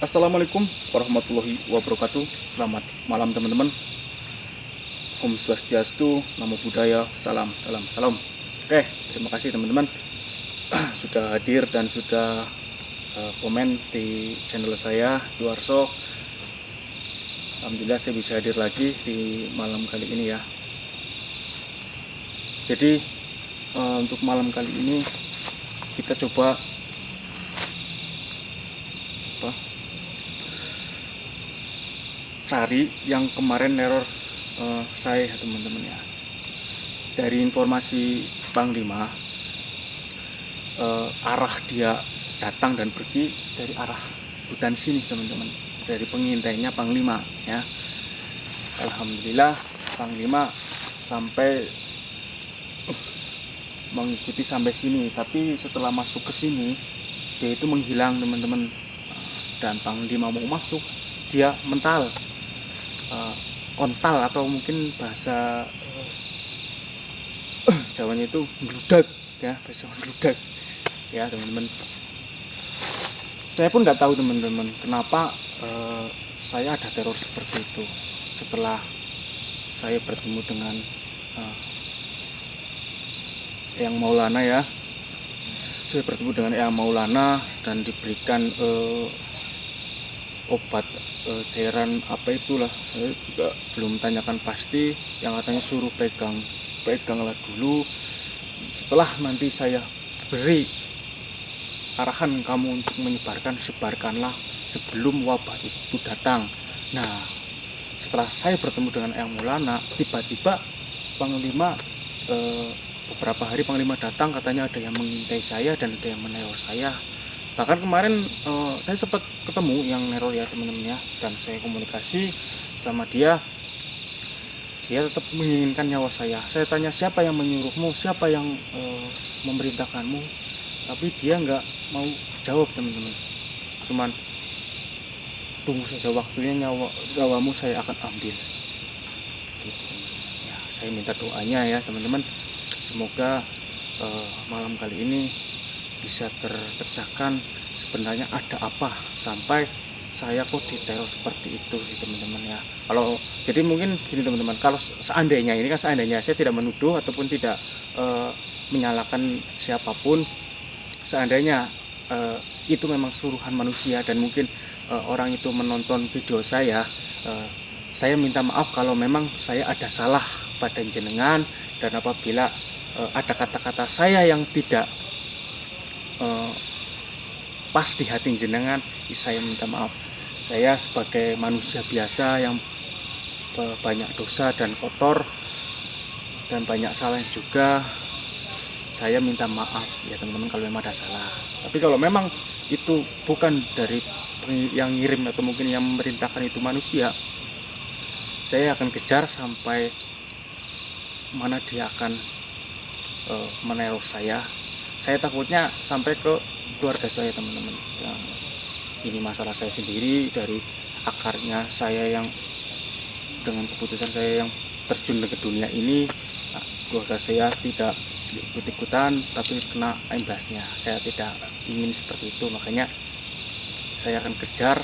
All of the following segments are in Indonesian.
Assalamualaikum warahmatullahi wabarakatuh. Selamat malam teman-teman. Om Swastiastu, Namo Buddhaya, salam, salam, salam. Oke, terima kasih teman-teman sudah hadir dan sudah komen di channel saya, Duarso. Alhamdulillah saya bisa hadir lagi di malam kali ini ya. Jadi untuk malam kali ini kita coba cari yang kemarin neror saya teman-teman ya. Dari informasi Panglima, arah dia datang dan pergi dari arah hutan sini teman-teman, dari pengintainya Panglima ya. Alhamdulillah Panglima sampai mengikuti sampai sini, tapi setelah masuk ke sini dia itu menghilang teman-teman. Dan Panglima mau masuk, dia mental, kontal atau mungkin bahasa Jawanya itu geludak ya, bahasa geludak ya teman-teman. Saya pun nggak tahu teman-teman kenapa saya ada teror seperti itu. Setelah saya bertemu dengan Eyang Maulana ya, saya bertemu dengan Eyang Maulana dan diberikan obat cairan apa itulah, saya juga belum tanyakan pasti. Yang katanya suruh peganglah dulu, setelah nanti saya beri arahan kamu untuk menyebarkan, sebarkanlah sebelum wabah itu datang. Nah, setelah saya bertemu dengan Eyang Maulana, tiba-tiba Panglima beberapa hari Panglima datang, katanya ada yang mengintai saya dan ada yang meneror saya. Bahkan kemarin saya sempat ketemu yang neror ya teman-teman ya, dan saya komunikasi sama dia. Dia tetap menginginkan nyawa saya. Saya tanya siapa yang menyuruhmu, siapa yang memerintahkanmu, tapi dia nggak mau jawab teman-teman. Cuman tunggu saja waktunya, nyawamu saya akan ambil. Ya, saya minta doanya ya teman-teman. Semoga malam kali ini bisa terpecahkan sebenarnya ada apa sampai saya kok diteror seperti itu teman-teman ya. Kalau jadi mungkin gini teman-teman, kalau seandainya ini kan seandainya saya tidak menuduh ataupun tidak menyalahkan siapapun, seandainya itu memang suruhan manusia dan mungkin orang itu menonton video saya minta maaf kalau memang saya ada salah pada jenengan, dan apabila ada kata-kata saya yang tidak pas di hati jenengan, saya minta maaf. Saya sebagai manusia biasa yang banyak dosa dan kotor dan banyak salah juga, saya minta maaf ya teman-teman kalau memang ada salah. Tapi kalau memang itu bukan dari yang ngirim atau mungkin yang memerintahkan itu manusia, saya akan kejar sampai mana dia akan meneror saya. Saya takutnya sampai ke keluarga saya teman-teman. Ini masalah saya sendiri, dari akarnya saya yang dengan keputusan saya yang terjun ke dunia ini, keluarga saya tidak ikut-ikutan tapi kena imbasnya. Saya tidak ingin seperti itu, makanya saya akan kejar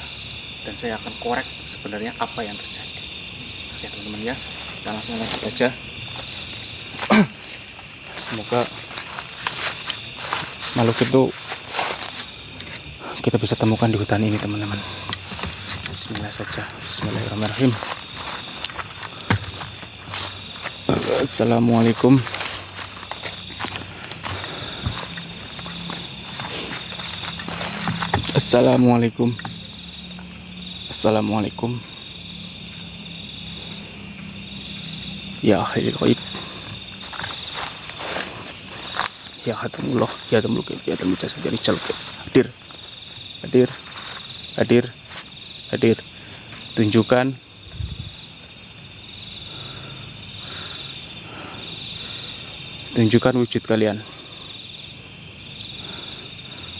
dan saya akan korek sebenarnya apa yang terjadi. Ya teman-teman ya, kita langsung lanjut aja. Semoga makhluk itu kita bisa temukan di hutan ini teman-teman. Bismillah saja. Bismillahirrahmanirrahim. Assalamualaikum. Assalamualaikum. Assalamualaikum. Ya ahlil ghaib, ya hatamullah, ya tamluk, ya tamluk jasa jadi caluk. Hadir, hadir, hadir, hadir. Tunjukkan wujud kalian.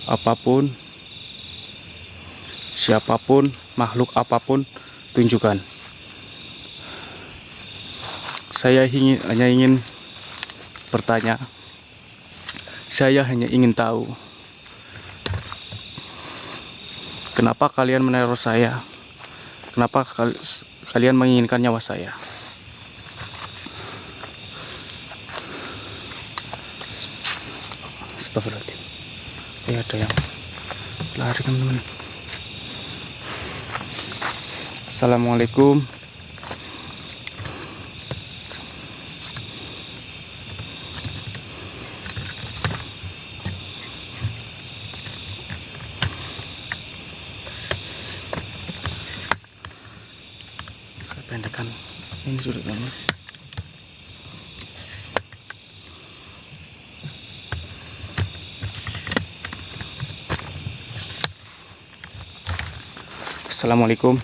Apapun, siapapun, makhluk apapun, tunjukkan. Saya hanya ingin bertanya. Saya hanya ingin tahu Kenapa kalian meneror saya? Kenapa kalian menginginkan nyawa saya? Astagfirullahaladzim. Ada yang lari, teman-teman. Assalamualaikum. Saya pendekkan ini sudah, teman-teman. Assalamualaikum.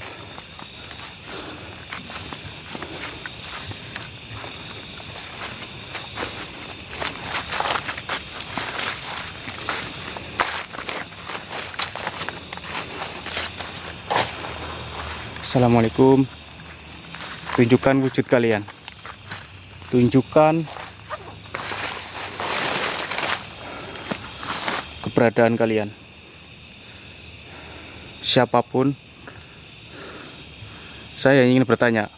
Assalamualaikum. Tunjukkan wujud kalian. Tunjukkan keberadaan kalian. Siapapun, saya ingin bertanya.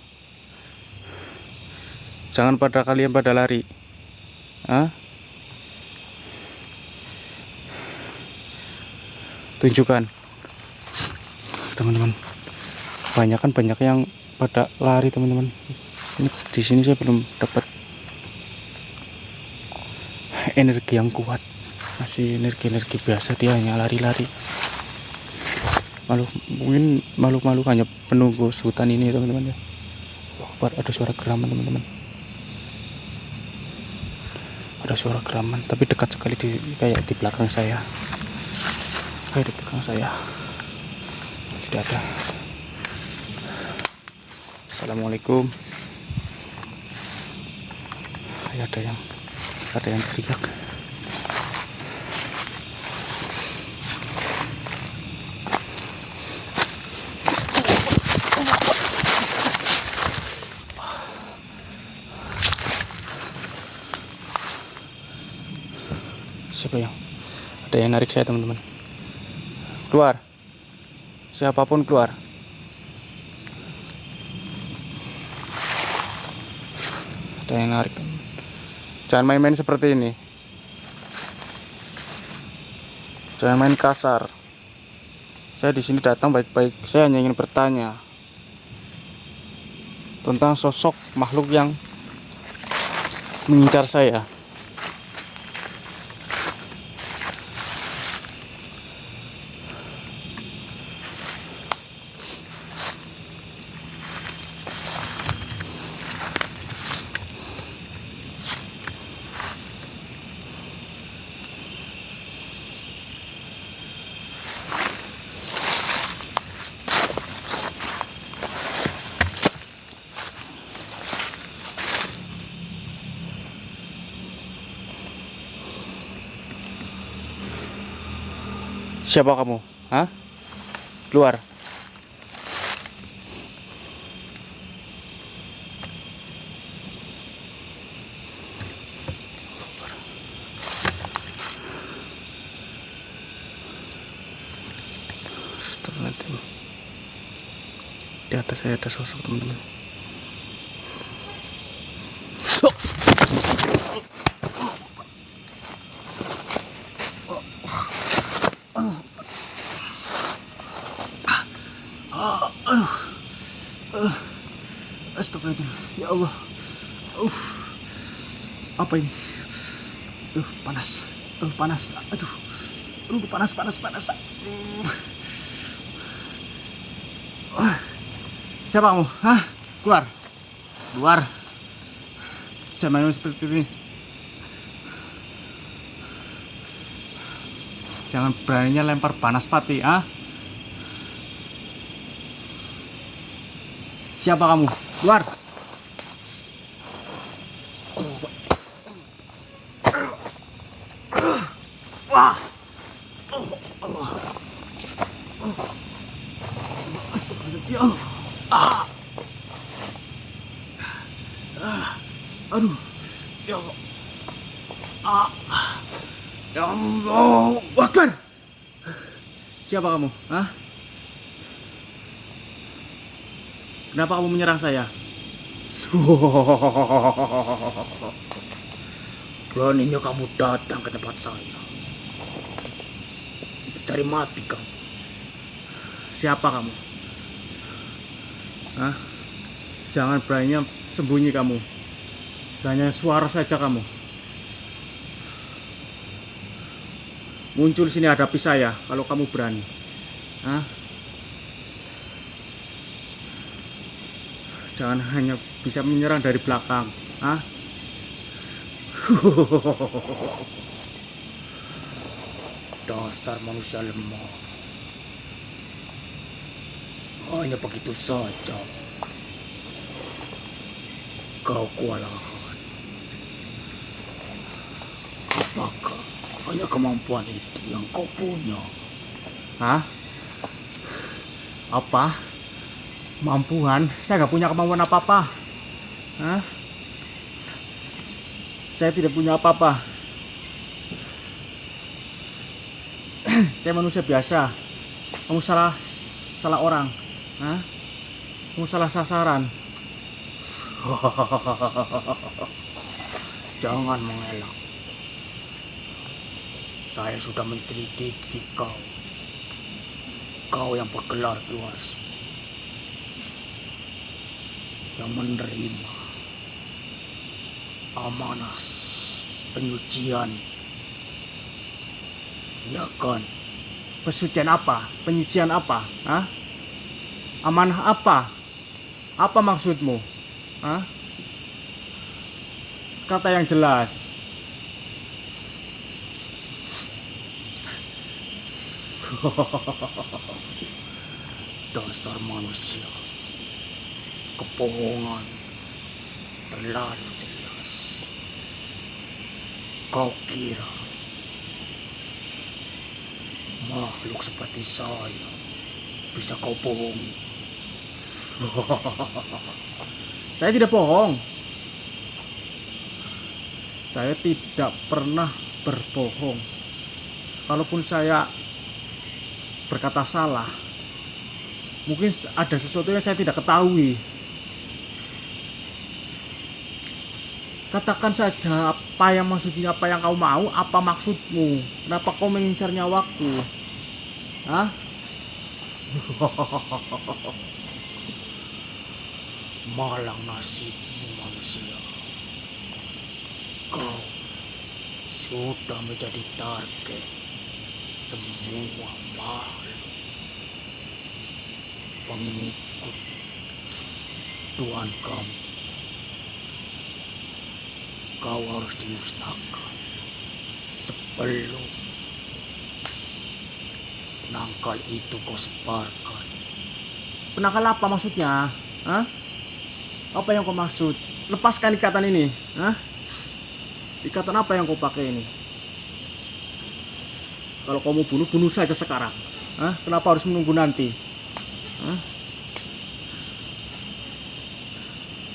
Jangan pada kalian pada lari. Hah? Tunjukkan, teman-teman. Banyak yang pada lari, teman-teman. Ini di sini saya belum dapat energi yang kuat. Masih energi biasa, dia hanya lari-lari. Mungkin malu-malu hanya penunggu hutan ini, teman-teman ya. Ada suara geraman, teman-teman. Ada suara geraman, tapi dekat sekali, kayak di belakang saya. Kayak di belakang saya. Tidak ada. Assalamualaikum. Ada yang teriak. Siapa yang? Ada yang narik saya, teman-teman. Keluar. Siapapun keluar. Ada yang narik. Jangan main-main seperti ini. Jangan main kasar. Saya di sini datang baik-baik. Saya hanya ingin bertanya tentang sosok makhluk yang mengincar saya. Siapa kamu? Hah? Keluar. Astagfirullahaladzim. Di atas saya ada sosok, teman-teman. Astagfirullahaladzim. Ya Allah. Apa ini? Panas. Panas. Aduh, panas. Siapa kamu? Hah? Keluar. Jangan main seperti ini. Jangan beraninya lempar panas pati, ah? Siapa kamu? Keluar. Wah. Aduh. Ya Allah. Ya Allah. Akbar. Siapa kamu? Hah? Kenapa kamu menyerang saya? Beraninya kamu datang ke tempat saya. Cari mati kamu. Siapa kamu? Hah? Jangan beraninya sembunyi kamu. Hanya suara saja kamu. Muncul sini hadapi saya kalau kamu berani. Hah? Jangan hanya bisa menyerang dari belakang. Hah? Dasar manusia lemah. Hanya begitu saja kau kewalahan. Apakah hanya kemampuan itu yang kau punya? Hah? Apa? Kemampuan? Saya nggak punya kemampuan apa-apa. Hah? Saya tidak punya apa-apa. Saya manusia biasa. Kamu salah orang. Hah? Kamu salah sasaran. Jangan mengelak. Saya sudah menyelidiki kau. Kau yang bergelar Kiwarsu, yang menerima amanah penyucian. Ya kan? Pesucian apa? Penyucian apa? Hah? Amanah apa? Apa maksudmu? Hah? Kata yang jelas. Dasar manusia, kebohongan terlalu jelas. Kau kira makhluk seperti saya bisa kau bohongi? Saya tidak bohong. Saya tidak pernah berbohong. Kalaupun saya berkata salah, mungkin ada sesuatu yang saya tidak ketahui. Katakan saja apa yang maksudnya, apa yang kau mau, apa maksudmu? Kenapa kau mengincar nyawaku? Hah? Malang nasibmu manusia. Kau sudah menjadi target semua makhluk pengikut Tuhan kamu. Kau harus dimusnahkan sebelum penangkal itu kau sebarkan. Penangkal apa maksudnya? Hah? Apa yang kau maksud? Lepaskan ikatan ini. Hah? Ikatan apa yang kau pakai ini? Kalau kau mau bunuh, bunuh saja sekarang. Hah? Kenapa harus menunggu nanti? Hah?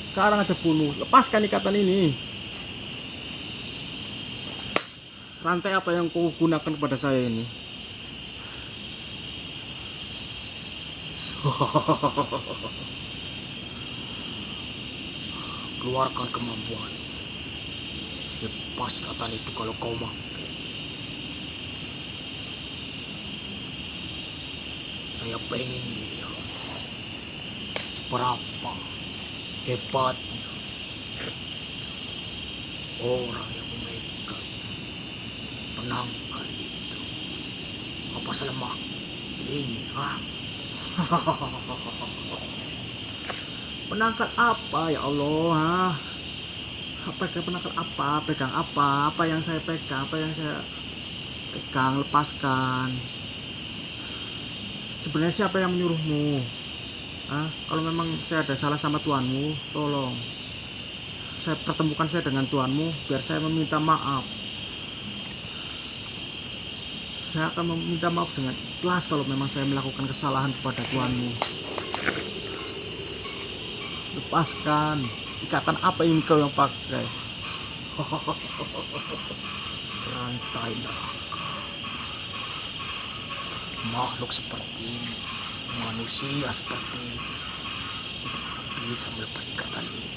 Sekarang aja bunuh. Lepaskan ikatan ini. Rantai apa yang kau gunakan kepada saya ini? Keluarkan kemampuan. Lepas ikatan itu kalau kau mampu. Saya pengen lihat seberapa hebatnya orang yang memegang penangkal itu. Apa selemah ini? Hah? Penangkal apa ya Allah? Hah? Apa penangkal apa? Pegang apa? Apa yang saya pegang? Apa yang saya pegang? Lepaskan. Sebenarnya siapa yang menyuruhmu? Hah? Kalau memang saya ada salah sama Tuanmu, tolong saya pertemukan saya dengan Tuanmu biar saya meminta maaf. Saya akan meminta maaf dengan ikhlas kalau memang saya melakukan kesalahan kepada Tuanmu. Lepaskan. Ikatan apa ini kau yang pakai? Rantai neraka. Makhluk seperti ini, manusia seperti ini, bisa melepas ikatan ini.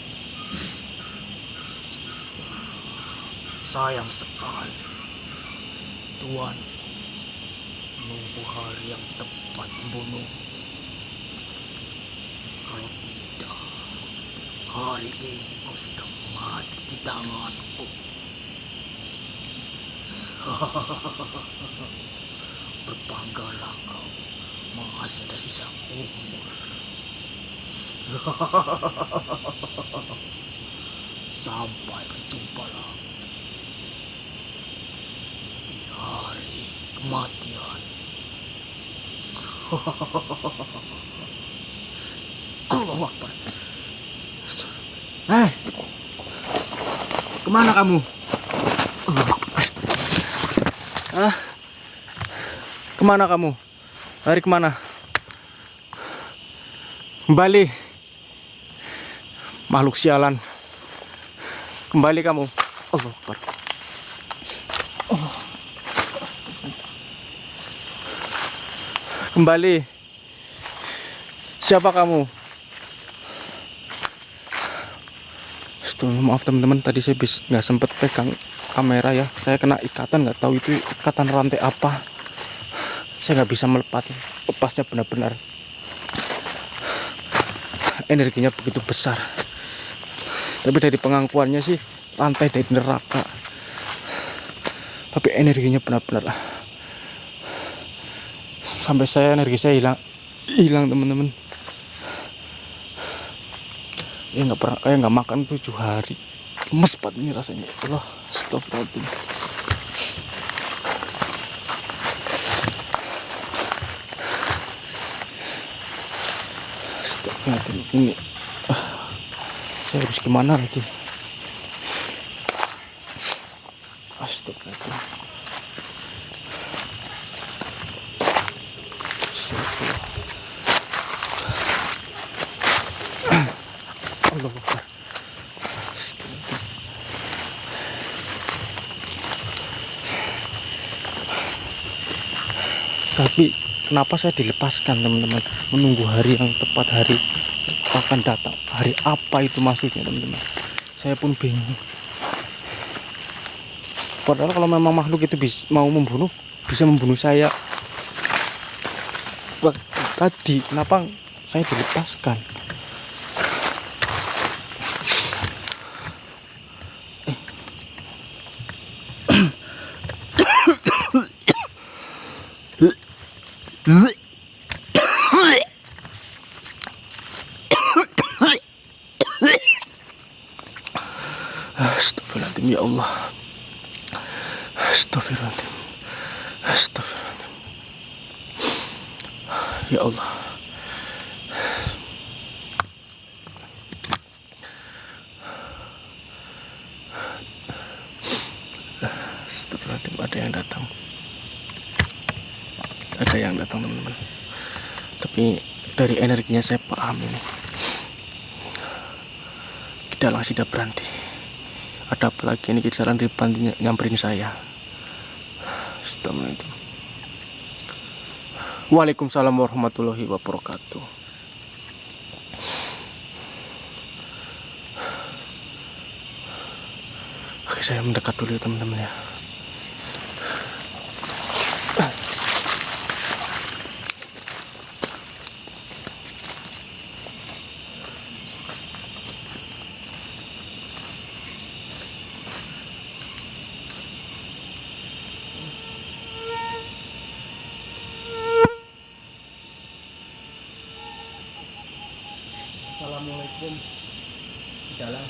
Sayang sekali Tuhan menunggu hari yang tepat membunuh. Kalau tidak, hari ini kau sudah mati di tanganku. Berbanggalah kau, masih ada sisa umur. Sampai berjumpa lagi di hari kematian. Allahu Akbar. Kemana kamu? Kemana kamu? Lari kemana? Kembali. Makhluk sialan. Kembali kamu. Allahu Akbar. Kembali. Siapa kamu? Maaf teman-teman, tadi saya nggak sempet pegang kamera ya. Saya kena ikatan, nggak tahu itu ikatan rantai apa. Saya nggak bisa lepasnya benar-benar. Energinya begitu besar. Tapi dari pengakuannya sih rantai dari neraka. Tapi energinya benar-benar sampai energi saya hilang teman-teman. Nggak makan 7 hari. Lemes banget ini rasanya. Allah, astagfirullahaladzim. Astagfirullahaladzim ini. Saya harus gimana lagi? Astagfirullahaladzim. Allah Akbar. Tapi kenapa saya dilepaskan teman-teman? Menunggu hari yang tepat, hari akan datang. Hari apa itu maksudnya teman-teman? Saya pun bingung. Padahal kalau memang makhluk itu mau membunuh, bisa membunuh saya tadi. Kenapa saya dilepaskan? Astagfirullahaladzim ya Allah. Astagfirullahaladzim. Astagfirullahaladzim. Ya Allah. Astagfirullahaladzim, ada yang datang. Ada yang datang teman-teman. Tapi dari energinya saya paham ini. Kita langsung tidak berhenti. Ada apa lagi ini, kita jalan di depan nyamperin saya. Astagfirullahaladzim. Waalaikumsalam warahmatullahi wabarakatuh. Oke, saya mendekat dulu ya teman-teman ya. Assalamualaikum. Dalam,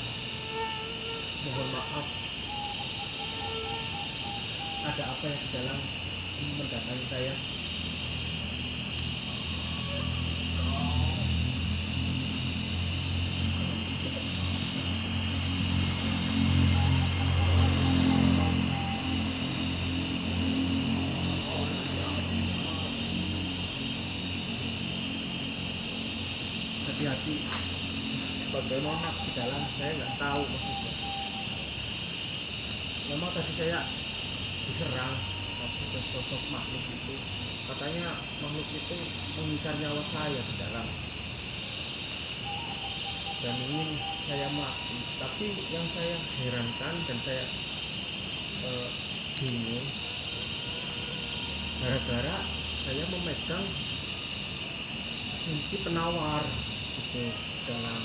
mohon maaf. Ada apa yang di dalam mendatangi saya? Hati-hati. Bagaimana di dalam, saya nggak tahu maksudnya. Memang tadi saya diserang oleh sosok makhluk itu. Katanya makhluk itu mengincar nyawa saya di dalam. dan ingin saya mati. Tapi yang saya herankan dan saya bingung, gara-gara saya memegang kunci penawar itu dalam,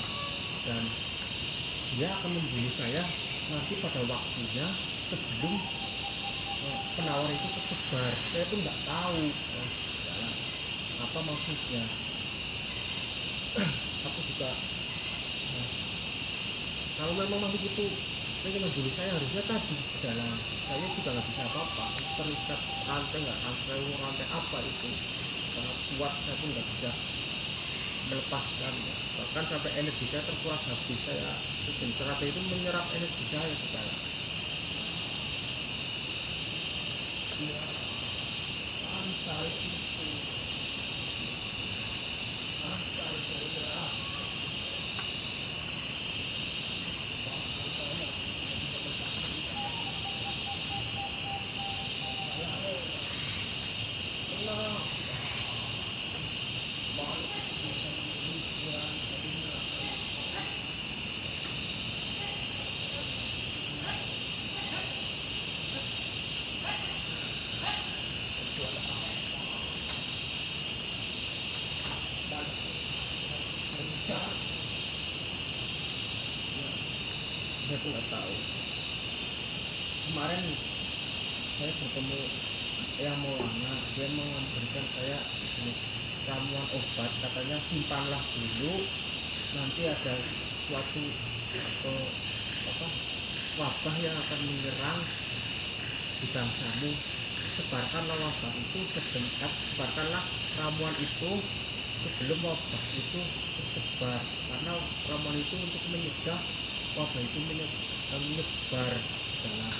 dan dia akan membunuh saya nanti pada waktunya sebelum penawar itu tersebar. Saya pun nggak tahu apa maksudnya. Aku juga kalau memang makhluk itu ingin membunuh saya, harusnya tadi di dalam. Saya juga nggak bisa apa-apa, terikat rantai, nggak rantai apa itu sangat kuat, saya pun nggak bisa melepaskan. Bahkan sampai energi saya terkuras habis. Saya rantai itu menyerap energi saya ke dalam. Rantai itu rantai saudara. Saya pun nggak tahu. Kemarin saya bertemu yang Maulana, dia memberikan saya ramuan obat, katanya simpanlah dulu, nanti ada suatu wabah yang akan menyerang di bangsamu, sebarkanlah wabah itu sebentar, sebarkanlah ramuan itu sebelum wabah itu tersebar, karena ramuan itu untuk mencegah wabah itu menyebar dalam.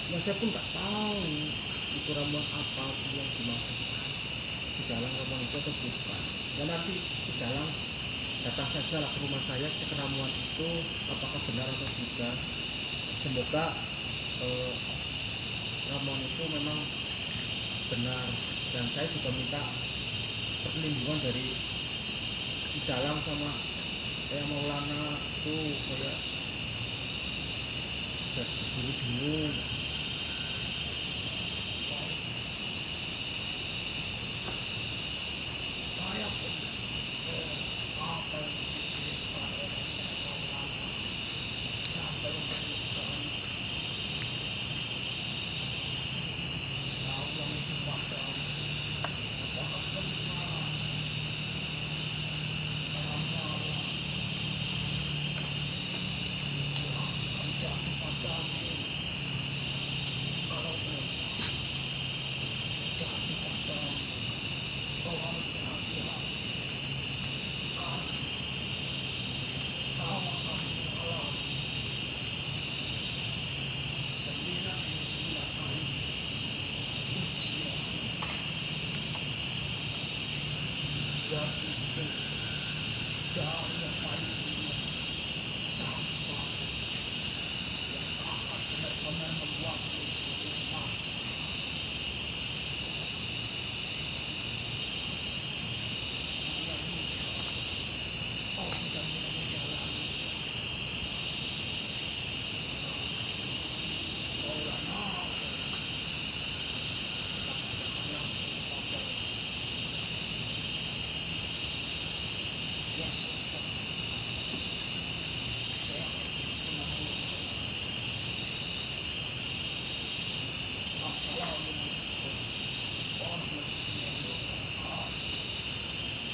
Ya, saya pun nggak tahu itu ramuan apa yang dimaksud di dalam ramuan itu atau bukan. Ya nanti di dalam datang saja lah ke rumah saya, cek ramuan itu apakah benar atau tidak. Semoga ramuan itu memang benar, dan saya juga minta perlindungan dari di dalam sama kayak Maulana itu, kayak dulu-dulu.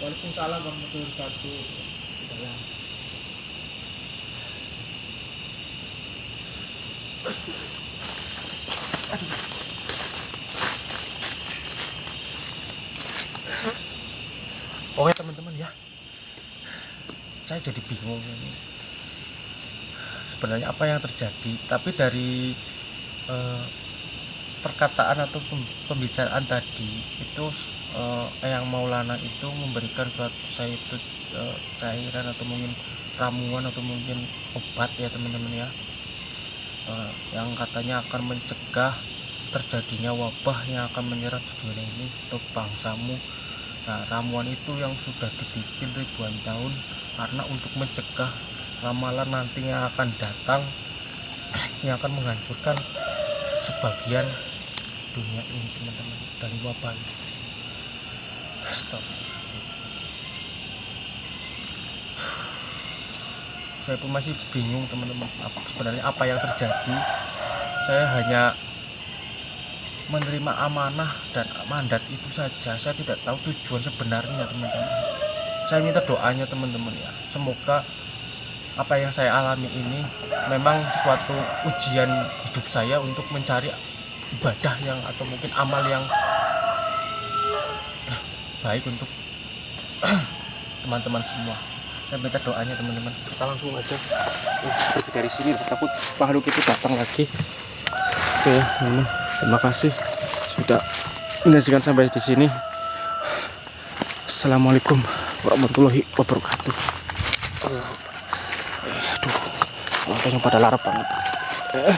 Waalaikumsalam warahmatullahi wabarakatuh. Dalam. Oke teman-teman ya, saya jadi bingung ini sebenarnya apa yang terjadi. Tapi dari perkataan atau pembicaraan tadi itu Eyang Maulana itu memberikan suatu saya itu cairan atau mungkin ramuan atau mungkin obat ya teman-teman ya, yang katanya akan mencegah terjadinya wabah yang akan menyerang dunia ini untuk bangsamu. Nah, ramuan itu yang sudah dibikin ribuan tahun karena untuk mencegah ramalan nantinya akan datang yang akan menghancurkan sebagian dunia ini teman-teman dari wabah. Stop. Saya pun masih bingung teman-teman, sebenarnya apa yang terjadi. Saya hanya menerima amanah dan mandat itu saja. Saya tidak tahu tujuan sebenarnya teman-teman. Saya minta doanya teman-teman ya, semoga apa yang saya alami ini memang suatu ujian hidup saya untuk mencari ibadah yang atau mungkin amal yang baik untuk teman-teman semua. Saya minta doanya teman-teman. Kita langsung aja pergi dari sini, takut makhluk itu datang lagi. Oke ya teman-teman, terima kasih sudah menyaksikan sampai di sini. Assalamualaikum warahmatullahi wabarakatuh. Aduh, matanya pada larap banget.